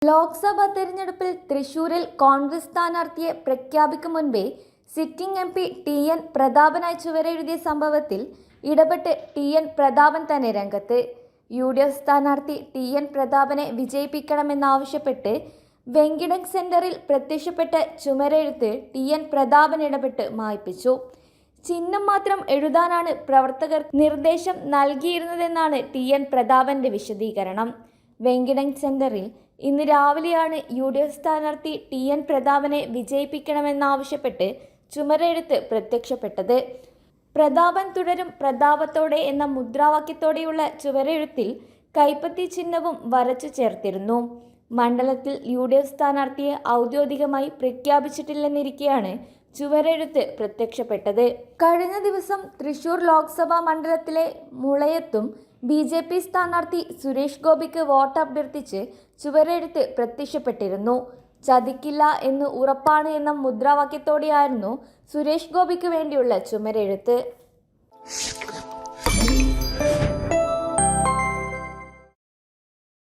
ലോക്സഭാ തെരഞ്ഞെടുപ്പിൽ തൃശൂരിൽ കോൺഗ്രസ് സ്ഥാനാർത്ഥിയെ പ്രഖ്യാപിക്കും മുൻപേ sitting M P T N. Prathapan ചുവരെഴുതിയ സംഭവത്തിൽ ഇടപെട്ട് ടി.എൻ. പ്രതാപൻ തന്നെ രംഗത്ത്. യു.ഡി.എഫ് സ്ഥാനാർത്ഥി ടി.എൻ. പ്രതാപനെ വിജയിപ്പിക്കണമെന്നാവശ്യപ്പെട്ട് വെങ്കിടങ് സെന്ററിൽ പ്രത്യക്ഷപ്പെട്ട ചുമരെഴുത്ത് ടി.എൻ. പ്രതാപൻ ഇടപെട്ട് മായ്പിച്ചു. ചിഹ്നം മാത്രം എഴുതാനാണ് പ്രവർത്തകർ നിർദ്ദേശം നൽകിയിരുന്നതെന്നാണ് ടി.എൻ. പ്രതാപന്റെ വിശദീകരണം. വെങ്കിടങ് സെന്ററിൽ ഇന്ന് രാവിലെയാണ് യു.ഡി.എഫ് സ്ഥാനാർത്ഥി ടി.എൻ. പ്രതാപനെ വിജയിപ്പിക്കണമെന്നാവശ്യപ്പെട്ട് ചുമരെഴുത്ത് പ്രത്യക്ഷപ്പെട്ടത്. പ്രതാപൻ തുടരും പ്രതാപത്തോടെ എന്ന മുദ്രാവാക്യത്തോടെയുള്ള ചുവരെഴുത്തിൽ കൈപ്പത്തി ചിഹ്നവും വരച്ചു ചേർത്തിരുന്നു. മണ്ഡലത്തിൽ യു.ഡി.എഫ് സ്ഥാനാർത്ഥിയെ ഔദ്യോഗികമായി പ്രഖ്യാപിച്ചിട്ടില്ലെന്നിരിക്കെയാണ് ചുവരെഴുത്ത് പ്രത്യക്ഷപ്പെട്ടത്. കഴിഞ്ഞ ദിവസം തൃശൂർ ലോക്സഭാ മണ്ഡലത്തിലെ മുളയത്തും ബി.ജെ.പി. സ്ഥാനാർത്ഥി സുരേഷ് ഗോപിക്ക് വോട്ട് അഭ്യർത്ഥിച്ച് ചുവരെഴുത്ത് പ്രത്യക്ഷപ്പെട്ടിരുന്നു. ചതിക്കില്ല എന്ന് ഉറപ്പാണ് എന്ന മുദ്രാവാക്യത്തോടെയായിരുന്നു സുരേഷ് ഗോപിക്ക് വേണ്ടിയുള്ള ചുമരെഴുത്ത്.